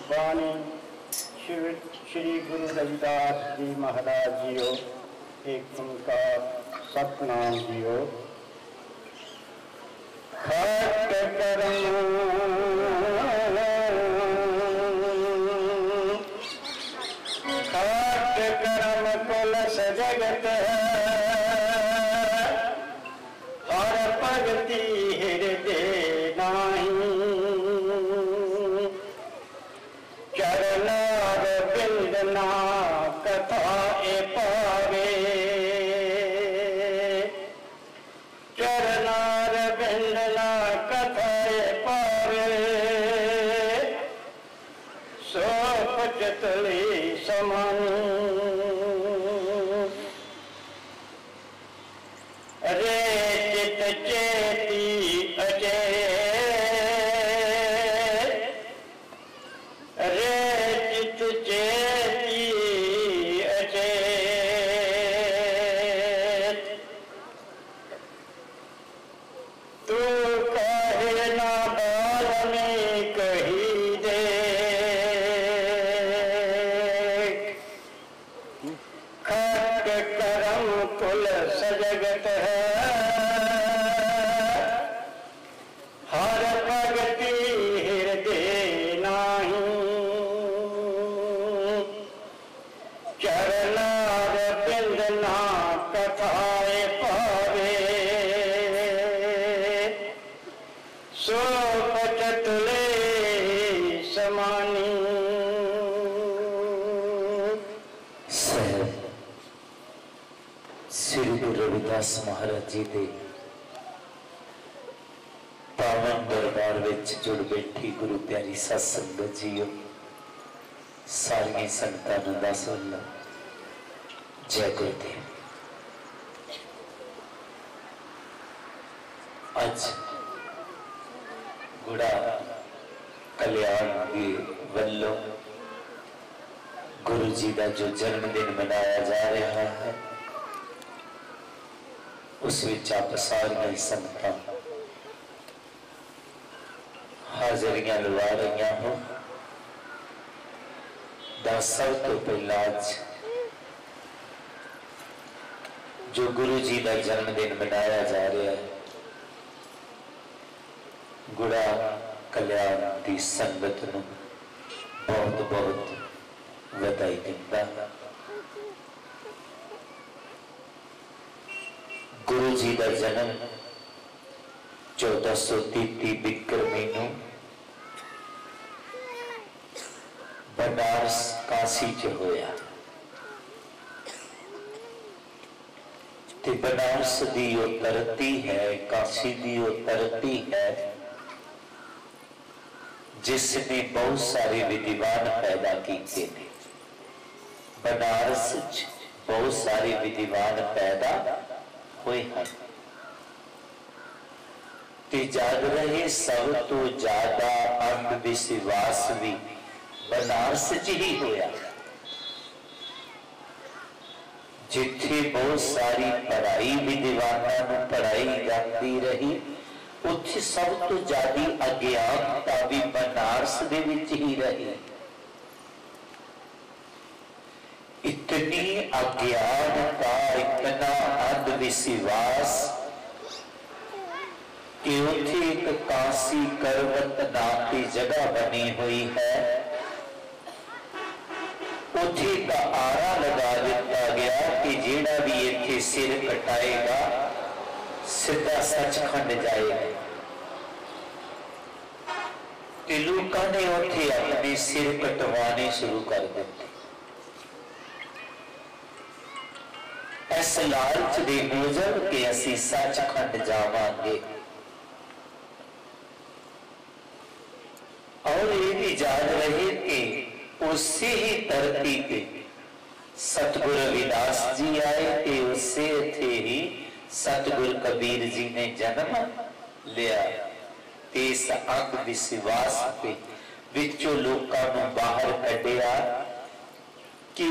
बानी श्री गुरु रविदास जी महाराज जियो एक उनका सतनाम जियो। खट करम खट करम कुलस जगत और भगति हृदय नाही। चरनार बिंदना कथा ए पावे चरनार बिंदना कथा ए पावे सो पचतली समान रे चित चेती अजय सजगत है हर भगति हृदय नाही। चरनार बिंदना कथाए पावे सो पचतले समानी। श्री गुरु रविदास महाराज जी के पावन दरबार विच जुड़ बैठी गुरु प्यारी सत संगत जीओ, सारिया संगतां नूं दस वल्लों जय गुरुदेव। अज गुड़ा कल्याण के वल्लों गुरु जी का जो जन्मदिन मनाया जा रहा है उस विच आप सारियां संगतां हाजरियां लवा रही हो। सब तो पहला अज जो गुरु जी का जन्मदिन मनाया जा रहा है गुड़ा कल्याण की संगत नूं बहुत बहुत बधाई दिंदा। गुरु जी का जन्म 1433 बिक्रमी नूं बनारस काशी च होया ते बनारस दी वो धरती है, काशी दी वो धरती है जिसने बहुत सारे विद्वान पैदा किए थे। बनारस च बहुत सारे विद्वान पैदा हुए हैं ते जाग रहे। सब तो ज्यादा अंधविश्वास भी बनारस च ही होया जिथे बहुत सारी पढ़ाई विद्वानां नूं पढ़ाई जाती रही उत्थे सब तो ज्यादा अज्ञानता भी बनारस दे विच ही रही। इतनी अज्ञानता इतना अंधविश्वास कि उथे एक काशी करवत नाम की जगह बनी हुई है, उथे का आरा लगा दिता गया कि जेड़ा भी इथे सिर कटाएगा सीधा सचखंड जाएगा। ते लोकां ने उथे अपने सिर कटवाने शुरू कर दिते। इस लालच दे मूजब के असी सचखंड जावांगे और ये भी जान रहे कि उसी ही धरती पे सतगुरु रविदास जी आए थे, उससे थे ही सतगुरु कबीर जी ने जन्म लिया। इस अंधविश्वास पे विचों लोकां नूं बाहर कढिया कि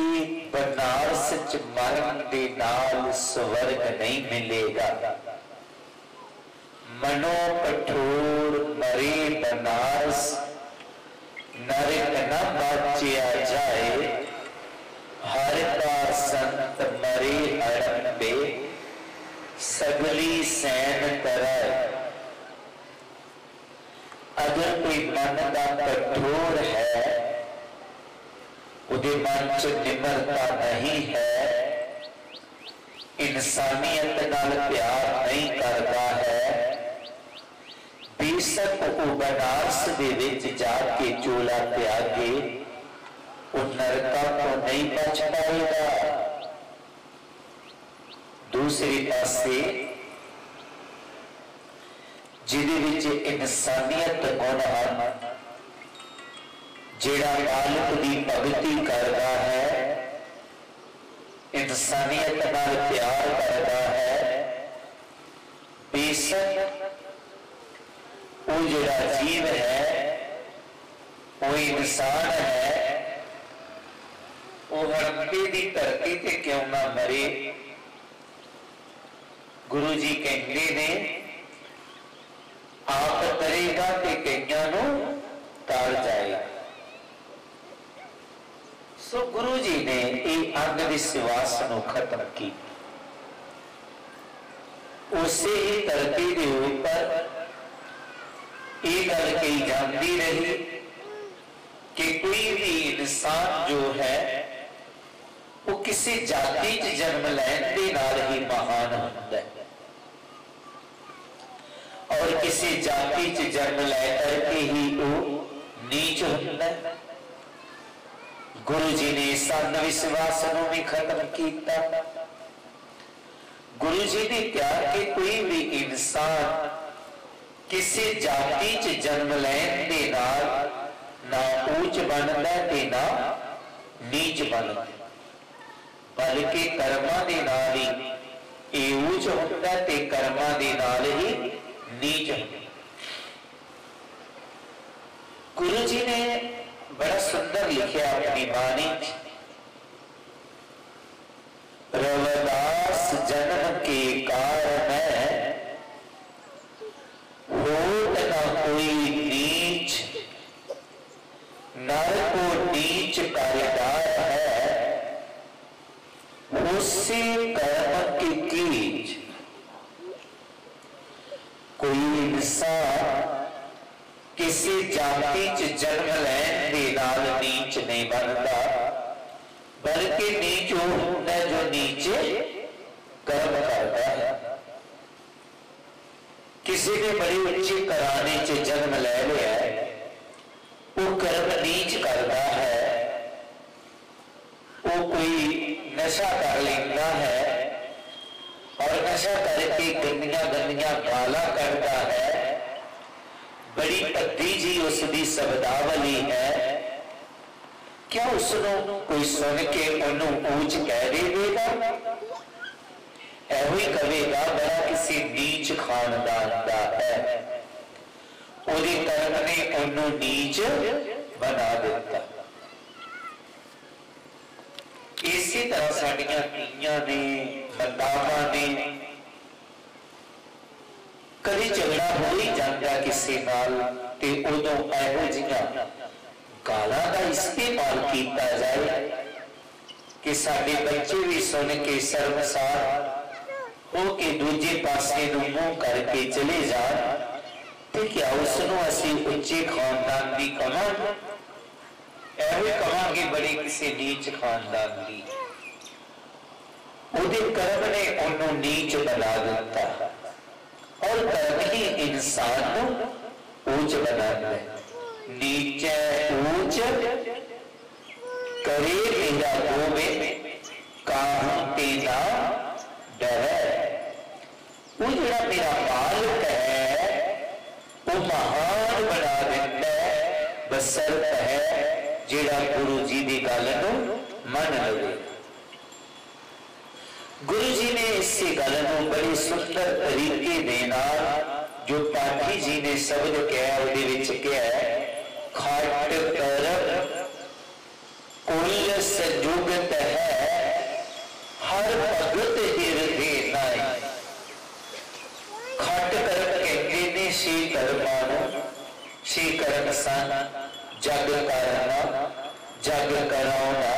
बनारस च मरण दे नाल स्वर्ग नहीं मिलेगा। मनो कठोर मरे बनारस नरक न कोई मन का कठोर है, उहदे मन च निमरता नहीं है, इंसानियत नाल प्यार नहीं करता है, बेशक वो बनारस दे विच जाके चोला त्यागे वो नरका तो नहीं बच पाएगा। दूसरे पासे जिहदे विच इंसानियत गुण हन, जिहड़ा मालिक दी भगती करता है, इंसानियत नाल प्यार करता है, बेशक वो जिहड़ा जीव है, वो इंसान है, वो हड़प्पे दी धरती ते क्यों ना मरे। गुरु जी कहते ने आप करेगा ते कईयां नूं तर जाएगा। सो गुरु जी ने ये अंध विश्वास नूं खत्म की। उसे ही धरती के ऊपर ये गल कही जाती रही कि कोई भी इंसान जो है वो किसी जाति च जन्म लैण दे नाल ही महान होता है, और किसी जाति च जन्म लै करके ही वो नीच होता है। गुरु जी ने इस अंधविश्वास को भी खत्म किया। गुरु जी ने कहा कि कोई भी इंसान किसी जाति च जन्म लैण दे नाल ना ऊंच बनता ते ना नीच बनता, बल्कि कर्मां दे नाल ही ये ऊंच होता ते कर्मां दे नाल ही नीच होता। गुरु जी ने बड़ा सुंदर लिखा अपनी बाणी, रविदास जन्म के कारण होत न कोई नीच, नर को नीच कार्यदार है, उससे कर्म की कीच। कोई इंसान किसी जाति च जन्म लैण दे नाल नीच नहीं बनता, बल्कि नीच वो होता जो नीचे कर्म करता है। किसी ने बड़ी उच्ची घराने च जन्म ले लिया है, वो कर्म नीच करता है, वो कोई नशा कर लेता है और नशा करके गंदियां गंदियां गालां करता है, बड़ी भद्दी जी उसकी शब्दावली है। क्या उसनों कोई सुन के उन्होंने ऊंच कह देगा? ऐहो ही कहेगा बड़ा किसी नीच खानदान का है, उहदे कर्म ने उन्होंने नीच बना दिता। इसी तरह साडियां धीआं ने, मातावां ने, कभी झगड़ा हो ही जाता किसी नाल ते उदों ऐहो जिहियां गालां दा इस्तेमाल किया जाए कि साडे बच्चे भी सुन के शर्मसार हो के दूजे पासे नूं मुंह करके चले जाण, ते क्या उसनूं असीं उच्चे खानदान दी कहांगे? ऐहो कहांगे बड़े किसी नीच खानदान दी। उहदे कर्म ने उहनूं नीच बना दिता, और कर्म ही इंसान को ऊंच बनाता है। नीचे ऊंच करे तेरा गोविंद, काहू तेरा डरे। वो जिहड़ा मेरा मालिक है वो महान बना देता है, बसरत है जिहड़ा गुरु जी की गल नूं मन लवे। गुरु जी ने इसी गल नूं बड़ी सुंदर तरीके दे नाल जो पाठी जी ने शब्द कहा उहदे विच कहा, खट करम कुल संजुगत है, हर भगत हिरदे नाई। खट करम कहते ने छे कर्मां नूं। छे कर्म सन जग करना, जग कराउणा,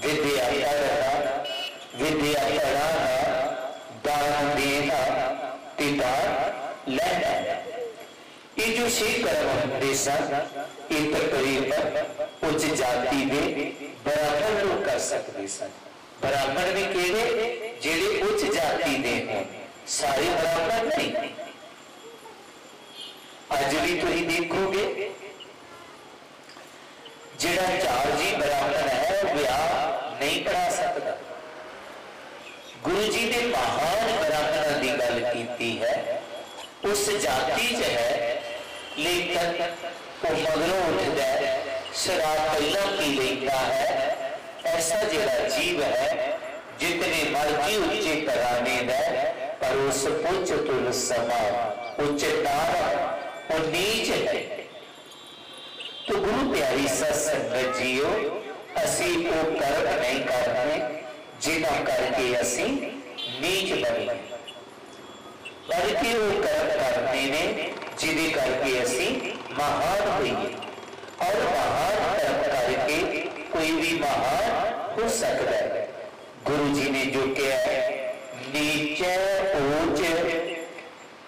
विद्या पढ़ना, विद्या पढ़ाना, दान देना, दान लेना। ये जो 6 कर्म होंगे सन ये तकरीबन उच्च जाति के ब्राह्मण लोग कर सकते सन। ब्राह्मण भी केड़े जेड़े उच्च जाति के हों, सारे ब्राह्मण नहीं। अज भी तुम देखोगे जेड़ा चारजी ब्राह्मण है विआह नहीं पढ़ा सकता। गुरु जी ने महान ब्राह्मणों की गल की है, उस जाति च है, लेकिन वो मगरों उठता है, शराब पहला पी लेता है। ऐसा जरा जीव है जितने मर्जी उच्चे कराने है, पर उस उच्च तुल समा उच्चता और नीच है। तो गुरु प्यारी सत्संगत जीओ, असी वो कर्म नहीं करते जिन्हों करके असी नीच बने, बल्कि वो कर्म करते ने जिन्हें करके असी महान होइए। और महान कर्म करके कोई भी महान हो सकता है। गुरु जी ने जो किया है, नीचे ऊंच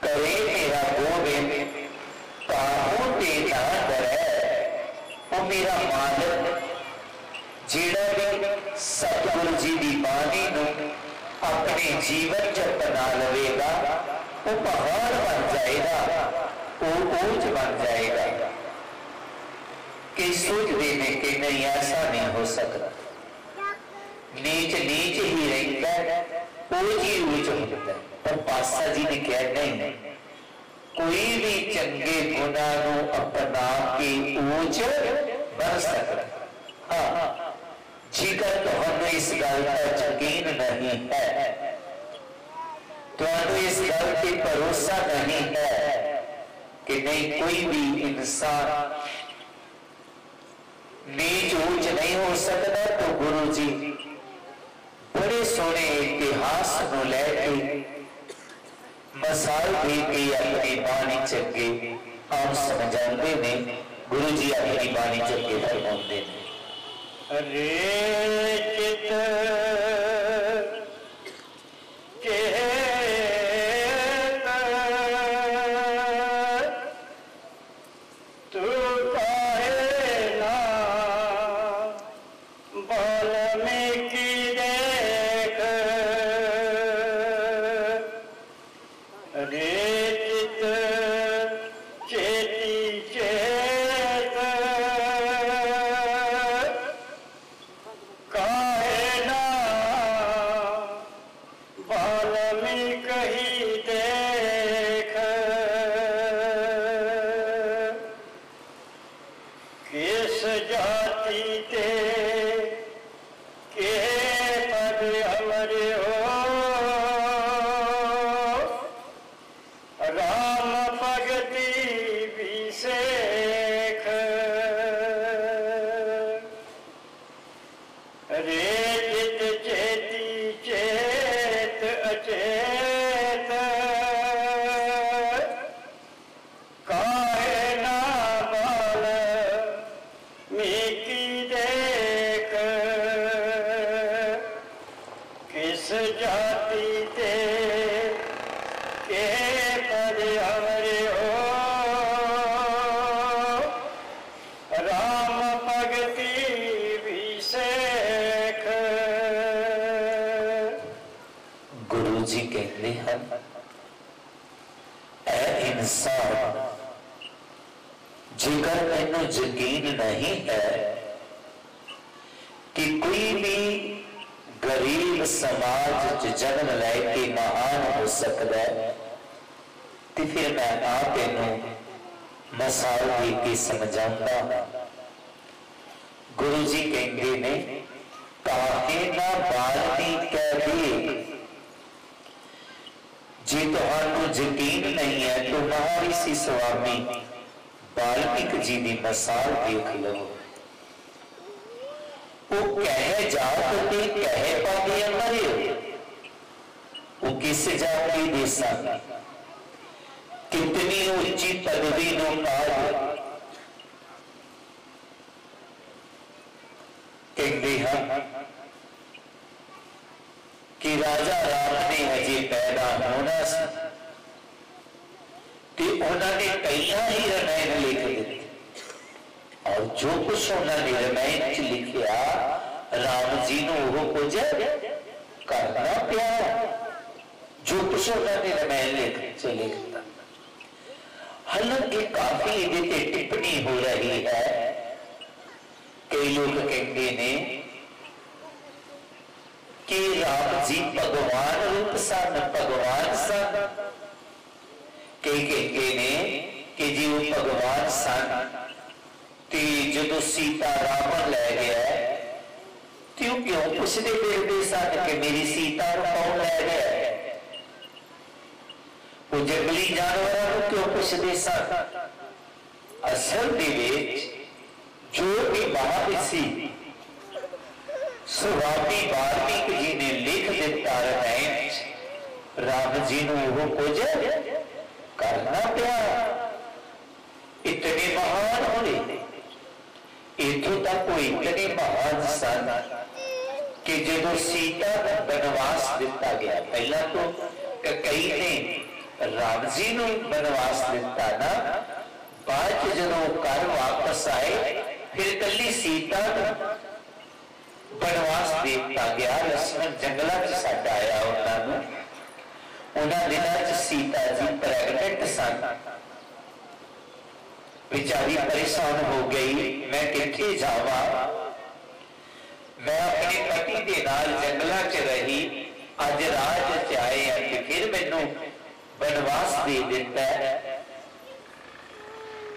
करे मेरा गोविंद, काहू ते ना डरे। वो मेरा मालिक जेड़ा भी सतगुरु जी की बाणी नूं अपने जीवन च अपना लवेगा, वो पहाड़ बन जाएगा, वो ऊंच बन जाएगा। कि सोचते हैं कि नहीं, ऐसा नहीं हो सकता। नीच नीच ही रहता है, ऊंच ही ऊंच होता है। पर पासा जी ने कहा नहीं, कोई भी चंगे गुना नूं अपना के ऊंच बन सकता। हाँ, जिगर तुहानू इस गल का यकीन नहीं है, तुहानू इस गल पे भरोसा नहीं है कि नहीं कोई भी इंसान नीच ऊंच नहीं हो सकता, तो गुरु जी बड़े सोने इतिहास को लैके मसाल दे के अपनी बाणी चगे आम समझाते ने। गुरु जी अपनी बाणी चगे फरमाते हैं, रे चित तू काहे ना वाल्मीकि देख। रे चित चेती चेत काहे ना वाल्मीकि देख। किस जाति ते के पद हमरे हो, राम भगति विशेख। रे चित चेती चेत अचेत काहे ना वाल्मीकि देख। किस जाति ते के पद हमरे हो, राम भगति विशेख। गुरु जी कहते हैं, ऐ इंसान, जेकर मैनू यकीन नहीं है कि कोई भी गरीब समाज च जन्म लैके महान हो सकता है, तो फिर मैं आप इनू मसाल दे के समझाऊंगा। गुरु जी कहते ने, काहे ना बाल्टी कह दे। जे तुहानू यकीन नहीं है तो महर्षि स्वामी वाल्मीकि जी की मिसाल देख लो। वो कहे जात ते कहे पागे मरे, वो किस जाति दे सन, कितनी ऊंची पदवी नो पाए। कहते हैं कि राजा राम ने हजे पैदा होना सी, ते उन्होंने पहला ही रामायण लिख दी और जो कुछ उन्होंने रामायण च लिखिया राम जी को वो कुछ करना पिया। जो कुछ उन्होंने रामायण लिख दिता, हालांकि काफी ये टिप्पणी हो रही है। कई लोग कहते हैं कि राम जी भगवान रूप सन, भगवान सन। कई कहते हैं कि जी वो भगवान सन ते जो सीता रावण ले गया क्यों क्यों पुछते फिरते सन कि मेरी सीता कौन ले गया। वो जंगली जानवरों को क्यों पुछते सन। असल जो भी महाऋषि स्वामी वाल्मीकि जी ने लिख दिता रामायण, राम जी को वो कुछ करना पिया। इतने महान होने, इथों तक वो इतने महान सन कि जो सीता का वनवास दिता गया, पहला तो कई ने राम जी को वनवास दिता ना, बाद जो घर वापस आए फिर कली सीता वनवास देता गया। लक्ष्मण जंगलों च छड्ड आया उन्होंने दिनों सीता जी प्रेगनेंट सन। बेचारी परेशान हो गई, मैं किथे जावा, मैं अपने पति के नाल जंगलों च रही, अज राज च आए कि फिर मैनू वनवास दे दिता।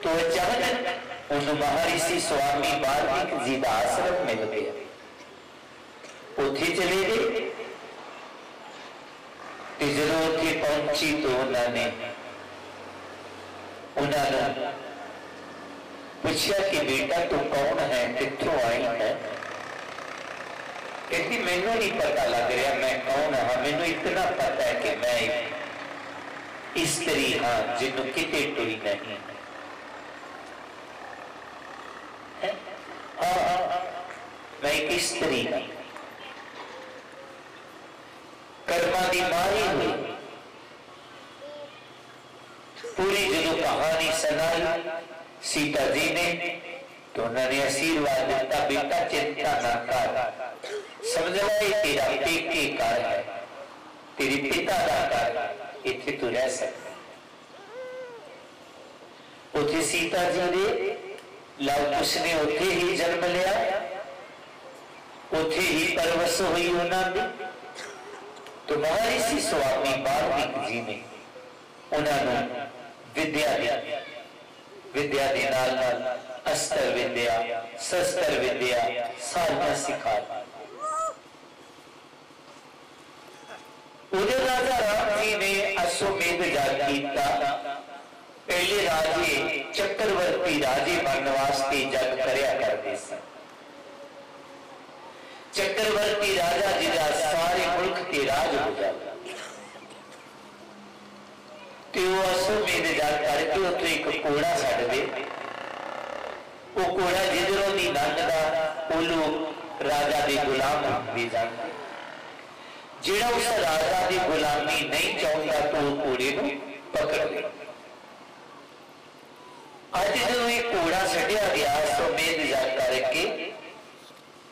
तो अचानक उन महर्षि स्वामी वाल्मीकि जी का आश्रम मिल गया, उथे चले गए। जो उथे पहुंची तो उन्होंने पूछा कि बेटा तू कौन है, कित्थों आई है। कहती मैनू नहीं पता लग रहा मैं कौन हाँ, मैनू इतना पता है कि मैं एक स्त्री हाँ जिन्हों किते टुरी नहीं। मैं एक स्त्री हाँ, कर्मा की मारी हुई। पूरी जो कहानी सुनाई सीता जी ने तो उन्होंने आशीर्वाद दिता, बेटा चिंता ना कर, समझ ला तेरा पेके घर है, तेरे पिता का घर, इथे तू रह सकता। उथे सीता जी ने लव कुश ने उथे ही जन्म लिया, उथे ही परवश हुई उन्होंने। तो महर्षि स्वामी वाल्मीकि जी ने उन्होंने विद्या दी, विद्या के नाल अस्त्र विद्या, शस्त्र विद्या सारियां सिखा। उधर राजा राम जी ने अश्वमेध याग किया। पहले राजे चक्रवर्ती राजे बनने वास्ते जग करया करते सन। चक्रवर्ती राजा जिदा सारे मुल्क के राज हो जाता, अश्वमेध याग करके उत्थे एक घोड़ा छड्ड दे। वो घोड़ा जिधरों दी लंघदा वो लोग राजा के गुलाम होंदे जाते। जिहड़ा उस राजा की गुलामी नहीं चाहता तो घोड़े को पकड़ ले। अज जो ये घोड़ा छड्डिया गया अश्वमेध याग करके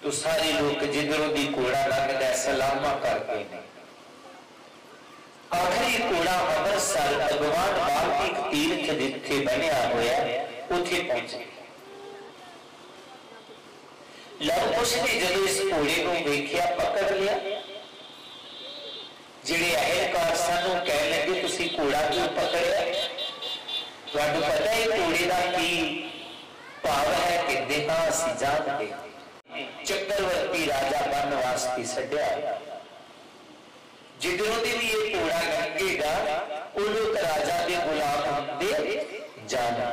तो सारे लोग जिधरों की घोड़ा लंघदा सलामा करते हैं। आखिरी घोड़ा अमृतसर भगवान वाल्मीकि तीर्थ जिथे बनया होया उथे पहुंचे। लव कुश ने जब इस घोड़े को देखिया पकड़ लिया। जिहड़े अहलकार सानू कह लगे तुसी घोड़ा क्यों पकड़िया, तुहानू पता है घोड़े का की भाव है। कहते हाँ असीं जानते। चक्रवर्ती राजा बनने वास्ते छड्डिया, जिधरों भी ये घोड़ा लंघेगा वो लोग राजा के गुलाम होंदे जाना,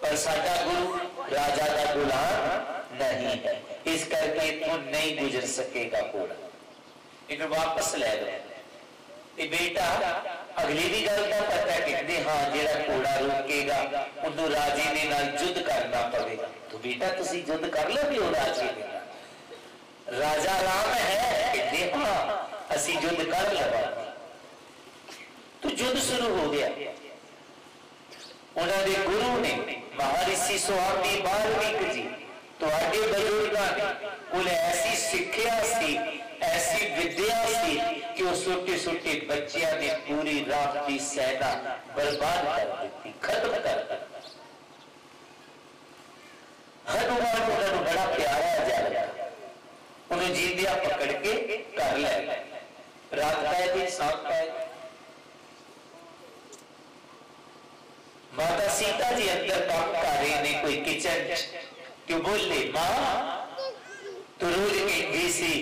पर साडा गुरु राजा का गुलाम नहीं है, इस करके इथों नहीं गुजर सकेगा घोड़ा, इन्हें वापस ले लो। बेटा अगली भी गल का पता कहते हाँ जेड़ा घोड़ा रोकेगा उन्होंने राजे ने नाल युद्ध करना पवेगा। तो बेटा तुसी युद्ध कर लोगे वो राजे ने, राजा राम है। कहते हाँ असी युद्ध कर लवा। तो युद्ध शुरू हो गया। उन्होंने गुरु ने महर्षि स्वामी वाल्मीकि जी तुहाडे बजुर्गां ने उन्हें ऐसी सिक्ख्या सी, ऐसी विद्या सी कि वो छोटे छोटे बच्चियां ने पूरी रात की सेना बर्बाद कर दी, खत्म कर दी। हनुमान उन्होंने बड़ा प्यारा जा लगा, उन्हें जींदिया पकड़ के कर ले, रात पै दी, सांप पै दी। माता सीता जी अंदर काम कर रही ने, कोई किचन क्यों बोले, मां तू रोज कहती सी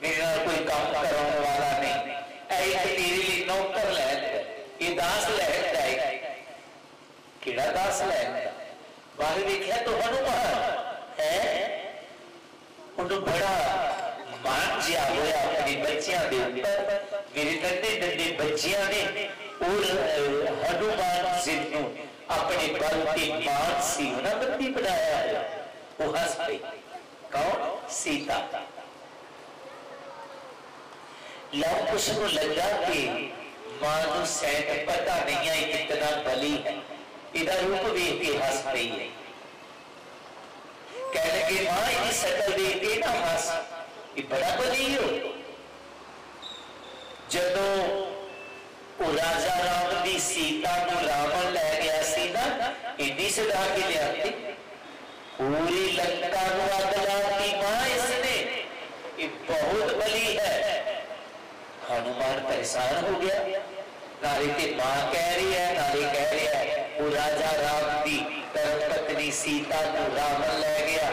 मेरे नाल कोई काम कराने वाला नहीं, एक तेरे लिए नौकर लैंदा, ये दास लैंदा है, किहड़ा दास लैंदा? बाहर देखिया तो हनुमान है, उन्हें बड़ा मान जिया होया अपनी बच्चियां दे ऊपर। मेरे नन्हे नन्हे बच्चियां ने और हनुमान जी नूं अपने बल की मान सी उन्हें बंदी बनाया है। वो हंस पई, कौन? सीता। लव कुश को लगा कि मां नूं सैन पता नहीं है कितना बली है, इधर रूप देख के हंस पई है। कह लगे मां इतनी शकल देख के ना हंस, ये बड़ा बली हो। जदों राजा राम की सीता को रावण लै गया सी ना, इन्नी सजा के लिया पूरी लंका को अग लाती मां इसने, ये बहुत बली है। हनुमान परेशान हो गया, नारे ते मां कह रही है, नारे कह रहा है वो राजा राम की धर्मपत्नी सीता को रावण लै गया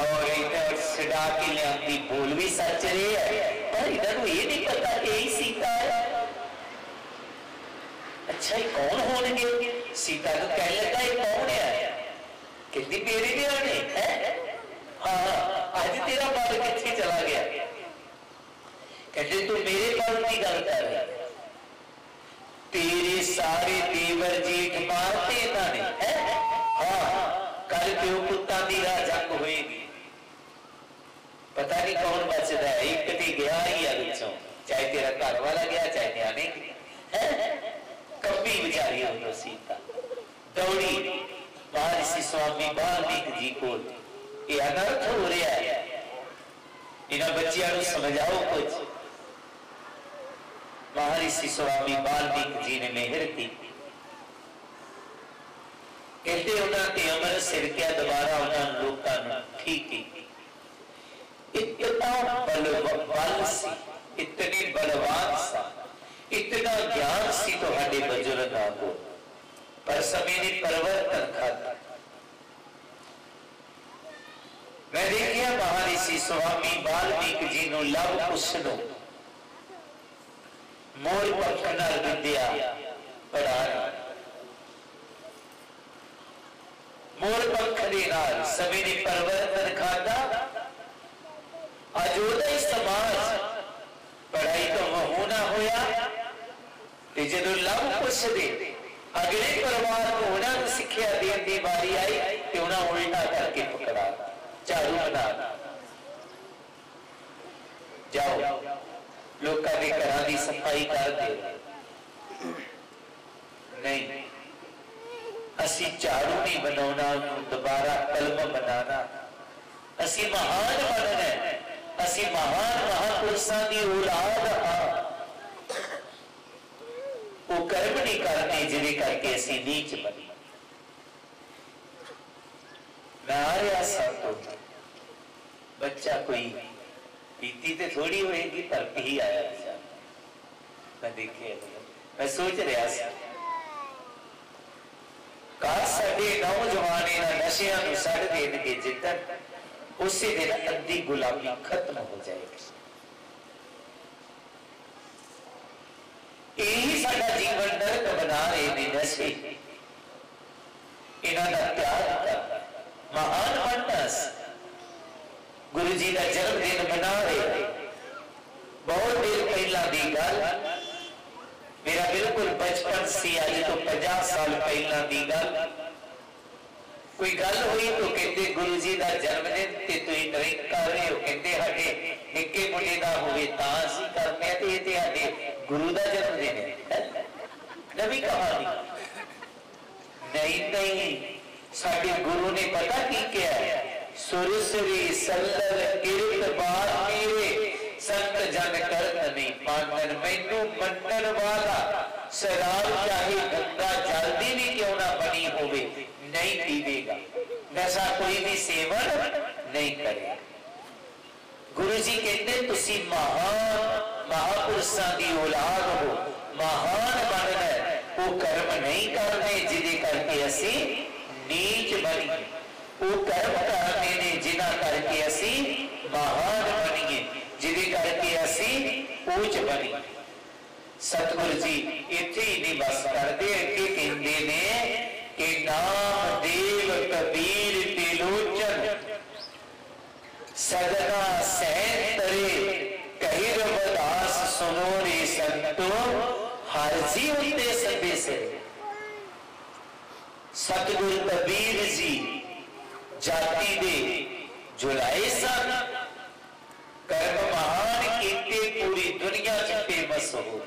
और इधर सजा के लिया, बोल भी सच रही है, पर इधर ये नहीं पता कि यही सीता है। अच्छा ये कौन होंगे? सीता को कह लगा ये कौन है? कहती मेरे न्याणे है। हाँ, आज तेरा बाल किथे चला गया? कहते तू मेरे बाल की गल कर रहा है, तेरे सारे देवर जेठ मारते इन्होंने है। हाँ, कल प्यो पुत्तां दी जंग होएगी, पता नहीं कौन बचता है, एक ते गया ही है विचों, चाहे तेरा घर वाला गया चाहे न्याणे है। कभी बेचारी हो सीता दौड़ी महर्षि स्वामी वाल्मीकि जी को, ये अनर्थ हो रहा है, इन्होंने बच्चियों को समझाओ कुछ। महर्षि स्वामी वाल्मीकि जी ने मेहर की, कहते उन्होंने अमृत सिरकिया दोबारा उन्होंने लोगों ठीक की। इतना बल सी, इतनी बलवान सा, इतना ज्ञान सी तुहाडे बजुर्गां को, पर समय ने परिवर्तन कर। मैं देखिया महर्षि स्वामी वाल्मीकि जी नूं लव कुश नूं मोर पंख नाल विद्या पढ़ाई, मोर पंख दे नाल समय ने परिवर्तन खादा। अज उहदा समाज पढ़ाई तो होना होया, जो लव कुश दे अगले परिवार को उन्होंने सिक्ख्या देने की बारी आई तो उन्हें उल्टा करके पकड़ा, झाड़ू बना जाओ लोगों के घर की सफाई कर दे। नहीं, असी झाड़ू नहीं बनाना, दोबारा कलम बनाना, असी महान बनना है, असी महान महापुरुषों की औलाद हाँ, वो कर्म नहीं करते जिन्हें करके असी नीच बने। मैं आ रहा सब तो बच्चा कोई पीती तो थोड़ी होएगी पर ही आया बच्चा, मैं देखे मैं सोच रहा काश साडे नौजवान इन्हां नशियां नूं छड्ड देणगे जिद्दन उसी दिन अद्धी गुलामी खत्म हो जाएगी। यही साडा जीवन नरक बना रहे ने नशे, इन्हां दा त्याग कर महान बनस। गुरु जी का जन्मदिन मना रहे, बहुत देर पहला दी गल, मेरा बिल्कुल बचपन सी, अज तो 50 साल पहला दी गल। कोई गल हुई तो कहते गुरु जी का जन्मदिन ते तुसीं ड्रिंक कर रहे हो, कहते साडे निक्के मुंडे दा होवे तां असीं करदे आ, ते इह ते साडे गुरु का जन्मदिन है। नवी कहानी नहीं नहीं, साडे गुरु ने पता की क्या है, सुरसरी सल्लल किरत बार मेरे संत जन करत नहीं मानन, मैनू मनन वाला शराब चाहे गंगा जल्दी भी क्यों ना बनी होवे नहीं पीवेगा, नशा कोई भी सेवन नहीं करेगा। गुरु जी कहते तुसी महान महापुरुषों की औलाद हो, महान बनना है, वो कर्म नहीं करने जिदे करके असी नीच बनीए, वो कर्म करने ने जिन्हां करके असी महान बनीए, जिदे करके असी ऊंच बनीए। सतगुरु जी इत्थे ही नहीं बस करते, अगे कहते ने कि नाम देव कबीर तिलोचन सदना सैन तरे कही रविदास सुनो रे संतो, हर जी उते सदे से। सतगुरु कबीर जी जाति दे जुलाए सन, कर्म महान कीते पूरी दुनिया च फेमस हो।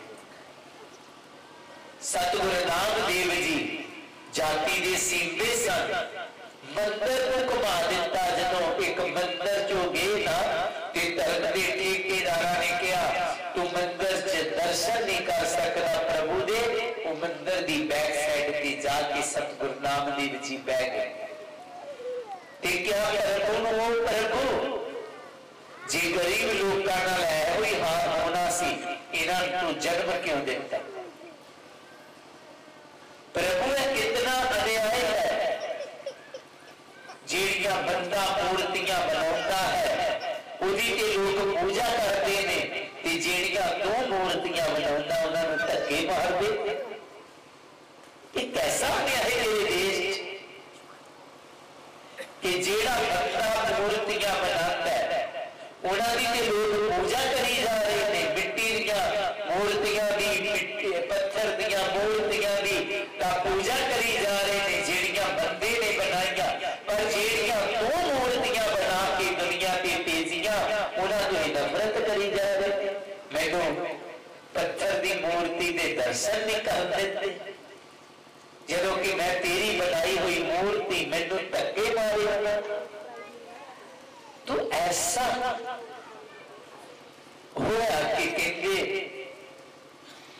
सतगुरु नामदेव जी जाति दे सींदे सन, मंदिर को घुमा दिता, जदों एक मंदिर चो गए ना ते धर्म के ठेकेदारा ने कहा तू मंदिर च दर्शन नहीं कर सकता प्रभु दे, वो मंदिर दी बैक साइड पे जाके सतगुरु नामदेव जी बह गए। ते क्या प्रभु जी गरीब लोगों नाल ऐ कोई हाल होना सी, इन्हां नूं जन्म क्यों दिता? प्रभु ने कितना अन्याय है, जिहड़ियां बंदा मूर्तियां बनाता है उहदी ते लोग पूजा करते ने, ते जिहड़ियां दो मूर्तियां बनाता उन्हां नूं धक्के मारदे। ये कैसा अन्याय है ये देश कि जिहड़ा बंदा मूर्तियां बनाता है उन्हां दी ते लोग पूजा करी जा रहे ने, मिट्टी दीयां मूर्तियां दी, पत्थर दीयां मूर्तियां दी पूजा करी जा रहे ने, जिहड़ियां बंदे ने बनाईयां, पर जिहड़ियां दो मूर्तियां बना के दुनिया ते भेजियां उन्हां तों नफरत करी जा रहे। मैनूं पत्थर दी मूर्ति दे दर्शन नहीं कर देते, जदों कि मैं तेरी बनाई हुई मूर्ति मैनूं धक्के मारे। तो ऐसा होया कि कहेंगे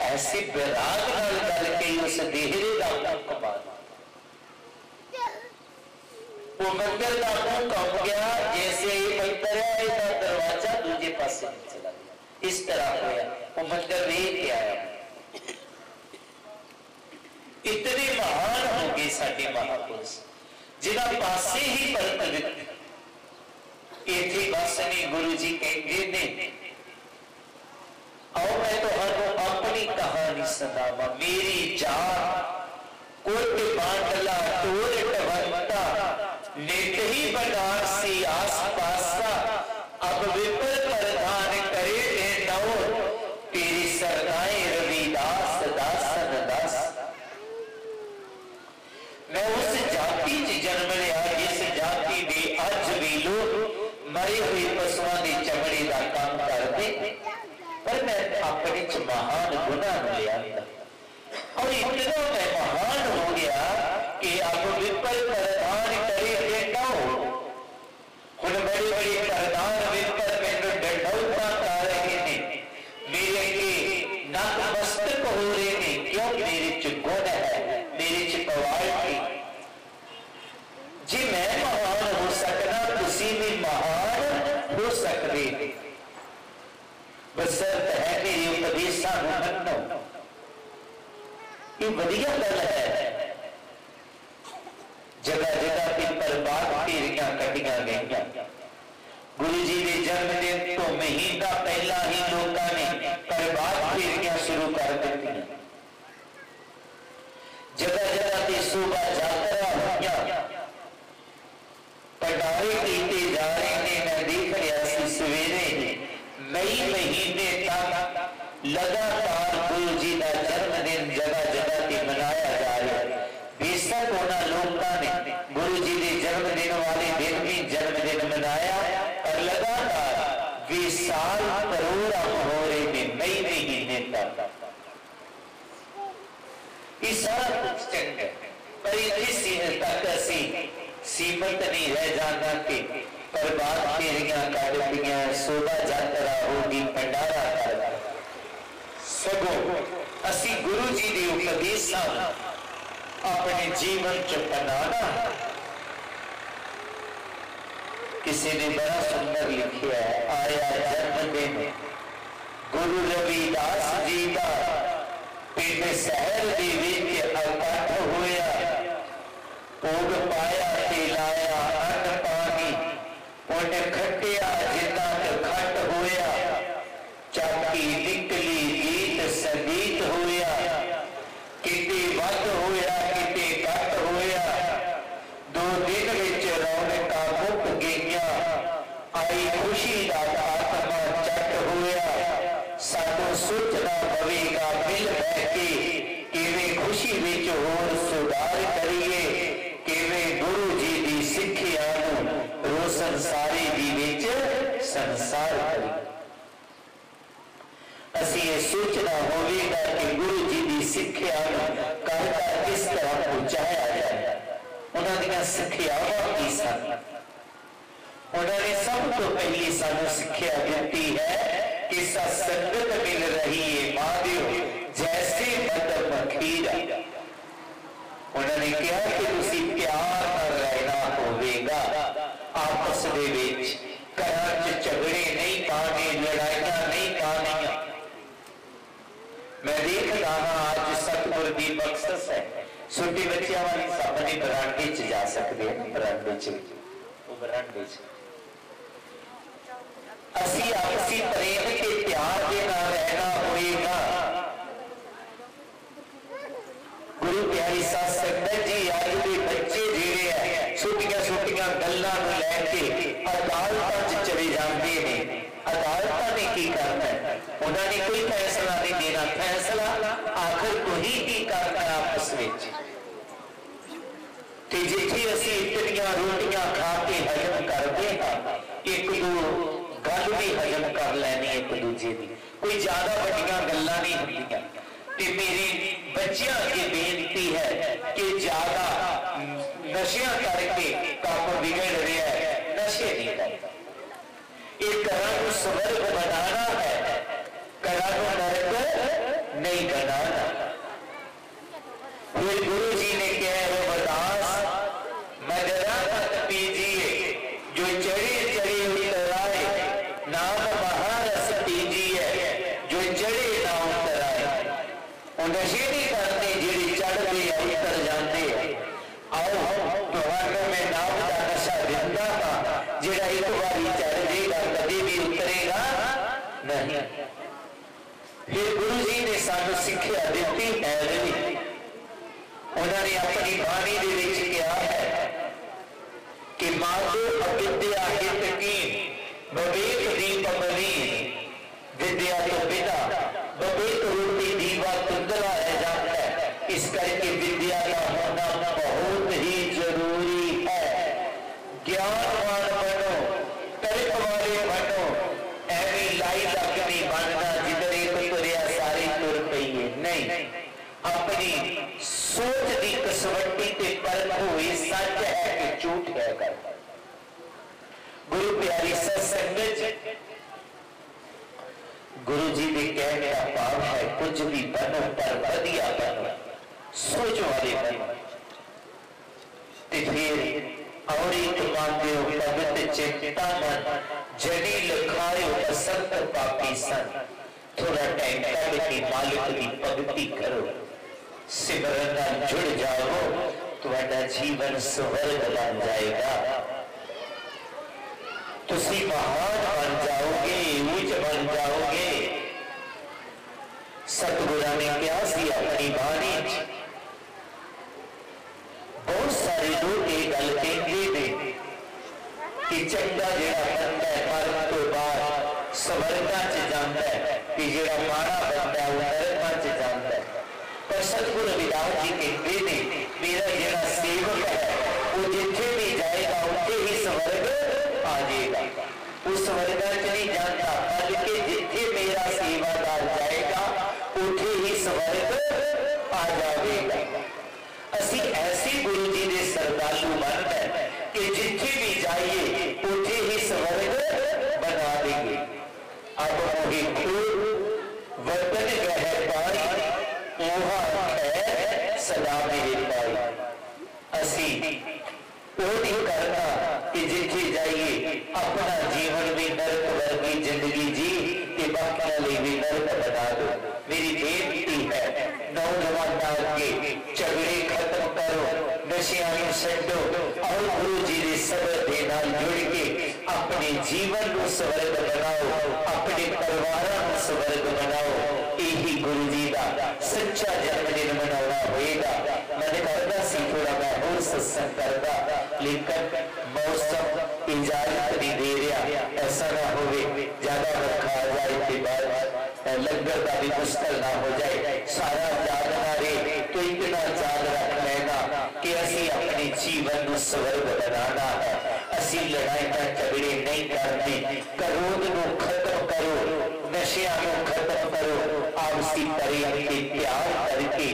ऐसे विराग नाल गल के उस देहरे का मुंह कमा, वो मंदिर का मुंह कम गया, जैसे ही मंदिर है इसका दरवाजा दूजे पासे चला गया, इस तरह होया। वो मंदिर देख के आया, इतने महान हो गए साडे महापुरुष जिन्हां पासे ही परत दित्ती। इत्थे बस नहीं, गुरु जी कहते ने आओ मैं तुहानू अपनी कहानी सुनावा। मेरी जान कोट बांडला टोर टवंता, नित ही बनारसी आस पासा, अब विपर प्रधान करे दे नौ, तेरी सरनाए रविदास दासन दास। मैं उस जाति च जन्म लिया जिस जाति दे अज भी लोग मरे हुए पशुओं की चमड़ी का काम करते, पर मैं अपने च महान गुना लिया और इतना मैं महान हो गया कि अब विपल प्रधान करे देता हूं। हुण बड़े बड़े प्रधान विपल मैनू डंडौता कर रहे ने, मेरे के नतमस्तक हो रहे ने, क्यों? मेरे च गुण है, मेरे च क्वालिटी। जी मैं महान हो सकना, तुसी भी महान हो सकते, बसरत है मेरे उपदेशा मनो। ये वधिया गल है। जगह जगह पे प्रभात फेरियां कटिया गई। गुरु जी के जन्मदिन तो महीना पहला ही लोगों ने प्रभात फेरियां शुरू कर दी। जगह जगह पे शोभा यात्रा हुई, भंडारे किए जा रहे हैं। मैं देख रहा सी सवेरे मई महीने तक लगातार गुरु जी का जन्मदिन जगह जगह से मनाया जा रहा है। बेशक उन्होंने लोगों ने गुरु जी के जन्मदिन वाले दिन भी जन्मदिन मनाया, और लगातार विशाल करोड़ हो रहे हैं मई महीने तक। ये सारा कुछ चंगा है, पर इतने तक असी सीमित नहीं रह जाना कि प्रभात फेरियां कर दियां, शोभा यात्रा होगी, भंडारा कर, सगों असी गुरु जी के उपदेशों अपने जीवन च अपनाना। किसी ने बड़ा सुंदर लिखा है, आया जन्मदिन गुरु रविदास जी का पिंड शहर दे विच इकट्ठ होया, भोग पाया ते लाया अन्न पानी, उन्हें खटिया जिन्ना खट होया, चाकी निकली गीत संगीत होया, किते वध होया किते घट होया, 2 दिन विच रौनकां मुक गईयां, आई खुशी दा आत्मा चट होया, सानू सोचना पवेगा मिल बैठ के किवें खुशी विच होर सुधार करिए, किवें गुरु जी दी सिक्ख्या नूं रोशन सारे दी विच संसार करिए। असी ये सोचना होगा कि गुरु जी की सिक्ख्या घर का किस तरह पहुंचाया जाए। उन्होंने सिक्ख्यावां की सन, उन्होंने सब तो पहली सानू सिक्ख्या दी है कि संगत मिल रही है महादेव जैसे मधु मखीरा। उन्होंने कहा कि तुसी प्यार नाल रहना होगा, आपस दे विच घरां च झगड़े नहीं पाने, लड़ाइयां नहीं पानियां। मैं देखता हाँ आज सतगुर की बख्शिश है, छोटे बच्चों वाली सामने बरांडे च जा सकते हैं, बरांडे च बरांडे च असी आपसी प्रेम के प्यार के नाल रहना होएगा। गुरु प्यारी साध संगत जी अज के बच्चे जिहड़े है छोटियां छोटियां गल्लां नूं लैके अदालतां च चले जाते हैं। अदालतां ने की करना है, उन्होंने कोई फैसला नहीं देना, फैसला आखिर को ही करना आपस में। जिथे असी इतनियां रोटियां खा के हजम करते हैं, एक दो गल भी हजम कर लैनी एक दूजे की, कोई ज्यादा वड्डियां गल्लां नहीं होंदियां। ते मेरी बच्चियां अगे बेनती है कि ज्यादा नशियां करके काम बिगड़ रहा है, नशे नहीं करना। एक घरों स्वर्ग बनाना है, घरों नरक नहीं बनाना। फिर गुरु जी ने कहा रविदास मदरा मत पीजिए, जो चढ़े चढ़े उतराए, नाम महारस पीजिए, जो चढ़े ना उतराए। नशे नहीं करते जिहड़े चढ़ते उतर जाते। आओ तुहानू मैं नाम का नशा दिंदा हां, जिहड़ा एक बारी चढ़ जाएगा कभी भी उतरेगा नहीं। फिर गुरु जी ने सानू सिक्ख्या दी है, उन्होंने अपनी बाणी दे विच कहा है कि मागो अविद्या हित की विवेक दीप मलीन, विद्या तो बिना विवेक रूपी दीवा धुंधला रह जाता है। इस करके विद्या का होना बहुत ही जरूरी है। ज्ञानवान बनो, तर्क वाले बनो, ऐवी लाई लग नहीं बनना जिधर एक तुरिया सारी तुर पई है। नहीं, अपनी सोच की कसवट्टी ते परख हुई सच है कि झूठ है कर। गुरु प्यारी सत्संगत गुरु जी के कहने का भाव है कुछ भी बनो पर वधिया बनो, सोच वाले बनो। फिर और एक मांगो भगत चिंता मन, जड़ी लिखायो असंत पापी सन। थोड़ा टाइम कढ के मालिक की भगती करो, सिमरन नाल जुड़ जाओ, तुम्हारा जीवन स्वर्ग बन जाएगा। तुसी महान बन जाओगे, ऊंच बन जाओगे। सतगुरां ने क्या सी अपनी बाणी, बहुत सारे लोग ये गल कहते हैं कि चंगा जिहड़ा बंदा है मरण तो बाद स्वर्गां च जांदा है, कि जिहड़ा माड़ा बंदा है नरकां च जांदा है। पर सतगुरु रविदास जी कहते हैं मेरा जिहड़ा सेवक है वो जिथे भी जाएगा उत्थे ही स्वर्ग आ जाएगा। उस स्वर्गां च नहीं जाता, बल्कि जिथे मेरा सेवादार जाएगा उत्थे ही स्वर्ग आ जाएगा। असी ऐसे गुरु जी के श्रद्धालु बनना है कि जिथे भी जाइए उठे ही स्वर्ग बना देंगे। अब मोहि खूब वतन गह पाई, मोहा खैर सदा मेरे पाई। असी वो नहीं करना कि जिथे जाइए अपना जीवन भी नरक वर्गी जिंदगी जी के बाकियों लिए भी नरक बना दो। मेरी बेनती है नौजवान के झगड़े खत्म करो, नशियां छड्डो और गुरु जी के शब्द के नाल जुड़ के अपने जीवन को स्वर्ग बनाओ, अपने परिवारों को स्वर्ग बनाओ। यही गुरु जी का सच्चा जन्मदिन मनाना होएगा। मैंने करता सी थोड़ा मैं और सत्संग करता, लेकिन मौसम इजाजत नहीं दे रहा। ऐसा ना हो ज्यादा रखा आ जाए के बाद लंगर का भी मुश्किल ना हो जाए, सारा याद ना रहे तो इतना याद रख लेना कि असी अपने जीवन को स्वर्ग बनाना है। असी लड़ाई झगड़े नहीं करते, क्रोध को खत्म करो, नशिया को खत्म करो, आपसी प्रेम के प्यार करके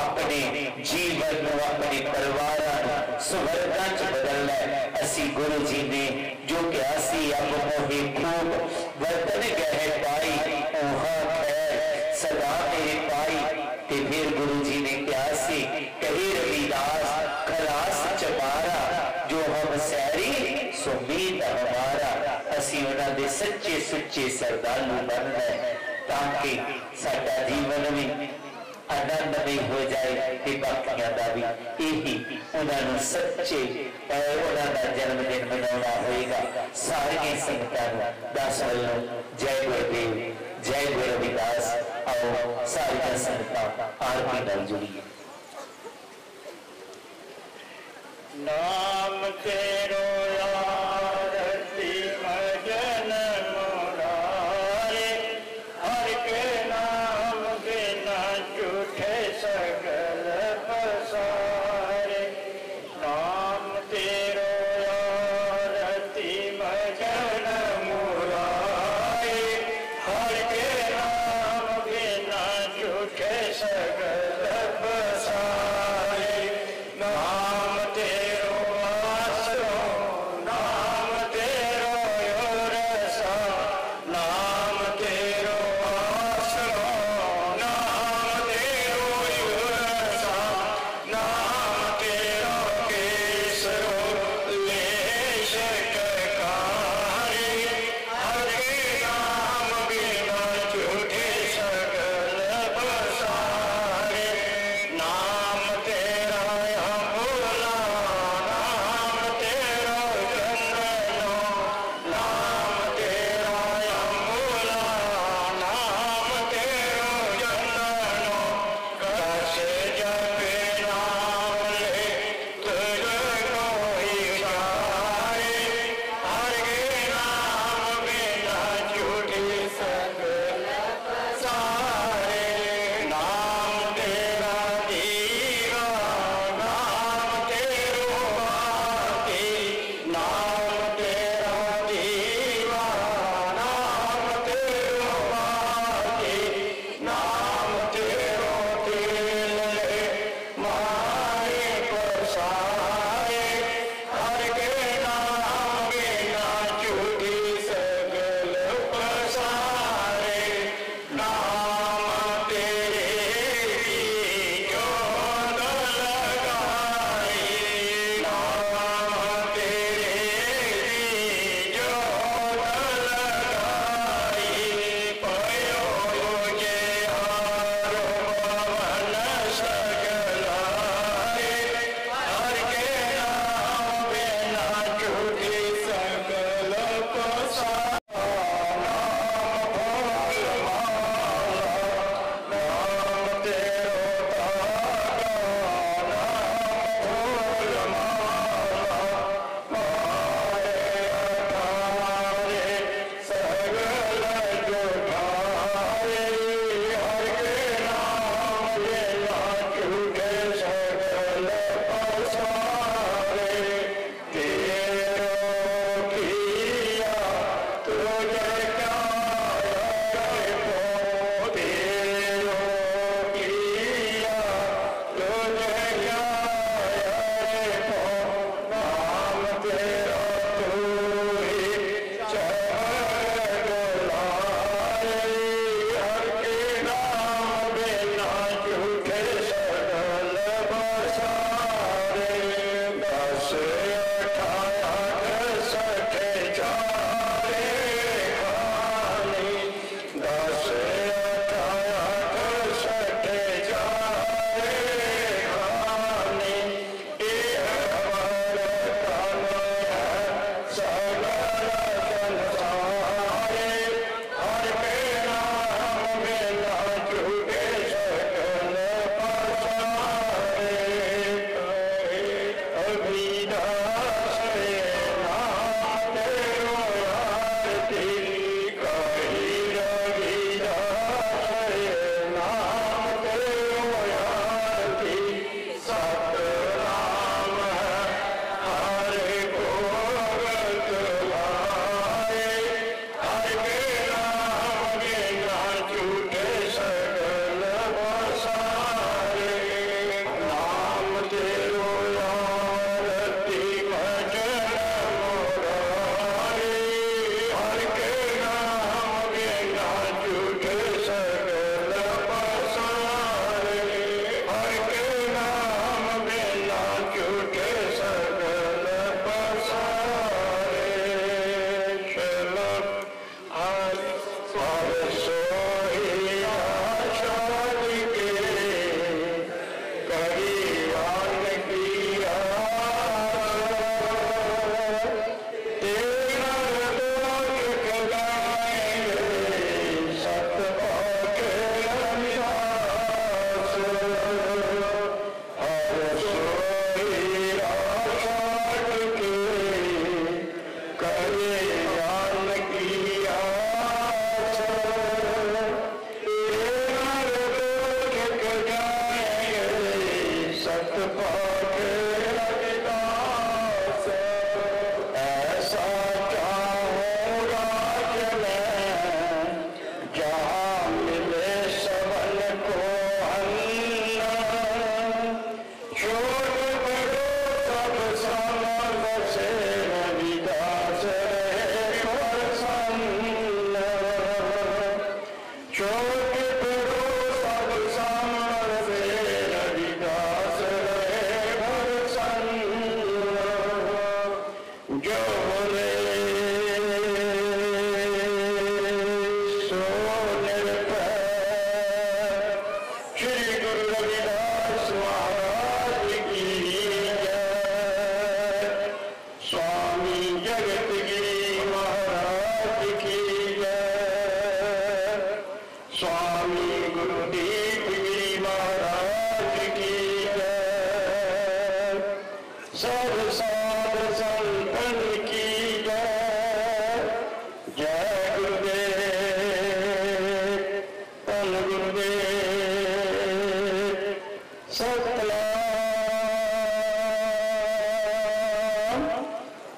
अपने जीवन को अपने परिवार स्वर्ग च बदलना है। असी गुरु जी ने जो क्या सी अब मोहे खूब वतन गह पाई, ओहा खैर सदा मेरे पाई। ते फिर गुरु जी ने क्या सी कही रविदास खलास चमारा, जो हम सैरी सुमीत हमारा। असी उन्होंने सच्चे सुच्चे श्रद्धालु बनना है ताकि साडा जीवन भी आनंदमय हो जाए कि बाकियां का भी यही उन्होंने सच्चे उन्होंने जन्मदिन मनाना होएगा। सारिया संगतां दस वालों जय गुरुदेव जय गुरु रविदास। आओ सारिया संगतां आरती नाल जुड़िए। नाम तेरो आरती भजन मुरारे, हर के नाम के ना झूठे सगल पसारे। नाम तेरो आरती भजन मुरारे, हर के नाम के ना झूठे सगल पसारे। नाम तेरो आसरो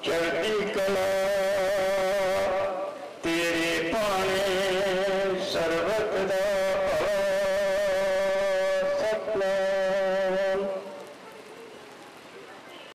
चढ़ती कला